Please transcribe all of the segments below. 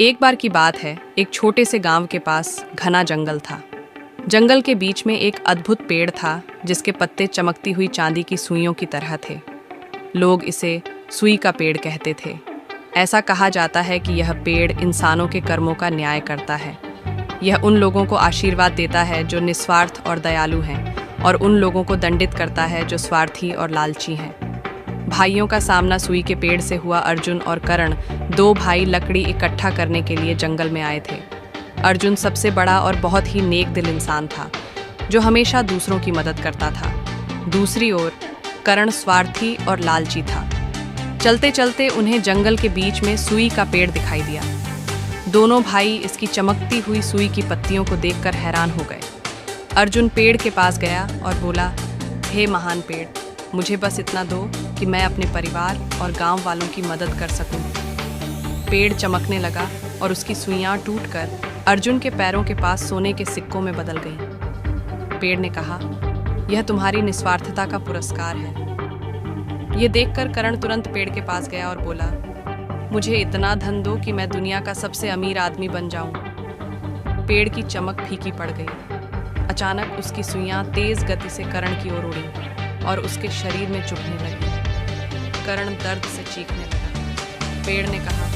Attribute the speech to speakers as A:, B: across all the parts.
A: एक बार की बात है, एक छोटे से गांव के पास घना जंगल था। जंगल के बीच में एक अद्भुत पेड़ था जिसके पत्ते चमकती हुई चांदी की सुइयों की तरह थे। लोग इसे सुई का पेड़ कहते थे। ऐसा कहा जाता है कि यह पेड़ इंसानों के कर्मों का न्याय करता है। यह उन लोगों को आशीर्वाद देता है जो निस्वार्थ और दयालु हैं, और उन लोगों को दंडित करता है जो स्वार्थी और लालची हैं। भाइयों का सामना सुई के पेड़ से हुआ। अर्जुन और कर्ण, दो भाई, लकड़ी इकट्ठा करने के लिए जंगल में आए थे। अर्जुन सबसे बड़ा और बहुत ही नेक दिल इंसान था, जो हमेशा दूसरों की मदद करता था। दूसरी ओर कर्ण स्वार्थी और लालची था। चलते चलते उन्हें जंगल के बीच में सुई का पेड़ दिखाई दिया। दोनों भाई इसकी चमकती हुई सुई की पत्तियों को देखकर हैरान हो गए। अर्जुन पेड़ के पास गया और बोला, हे महान पेड़, मुझे बस इतना दो कि मैं अपने परिवार और गांव वालों की मदद कर सकूं। पेड़ चमकने लगा और उसकी सुइयां टूटकर अर्जुन के पैरों के पास सोने के सिक्कों में बदल गईं। पेड़ ने कहा, यह तुम्हारी निस्वार्थता का पुरस्कार है। ये देखकर कर्ण तुरंत पेड़ के पास गया और बोला, मुझे इतना धन दो कि मैं दुनिया का सबसे अमीर आदमी बन जाऊं। पेड़ की चमक फीकी पड़ गई। अचानक उसकी सुइयां तेज गति से कर्ण की ओर उड़ी और उसके शरीर में चुभने लगी। कर्ण दर्द से चीखने लगा। पेड़ ने कहा,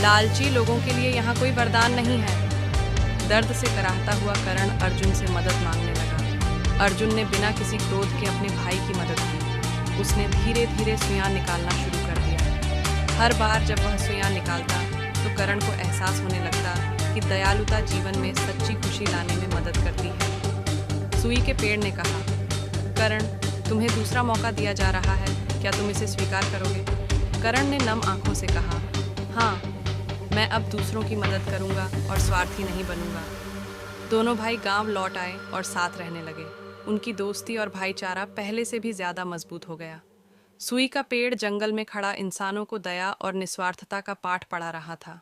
A: लालची लोगों के लिए यहाँ कोई वरदान नहीं है। दर्द से कराहता हुआ कर्ण अर्जुन से मदद मांगने लगा। अर्जुन ने बिना किसी क्रोध के अपने भाई की मदद की। उसने धीरे धीरे सुइयां निकालना शुरू कर दिया। हर बार जब वह सुइयां निकालता तो कर्ण को एहसास होने लगता कि दयालुता जीवन में सच्ची खुशी लाने में मदद करती है। सुई के पेड़ ने कहा, कर्ण, तुम्हें दूसरा मौका दिया जा रहा है, क्या तुम इसे स्वीकार करोगे? कर्ण ने नम आंखों से कहा, हाँ, मैं अब दूसरों की मदद करूंगा और स्वार्थी नहीं बनूंगा। दोनों भाई गांव लौट आए और साथ रहने लगे। उनकी दोस्ती और भाईचारा पहले से भी ज्यादा मजबूत हो गया। सुई का पेड़ जंगल में खड़ा इंसानों को दया और निस्वार्थता का पाठ पढ़ा रहा था।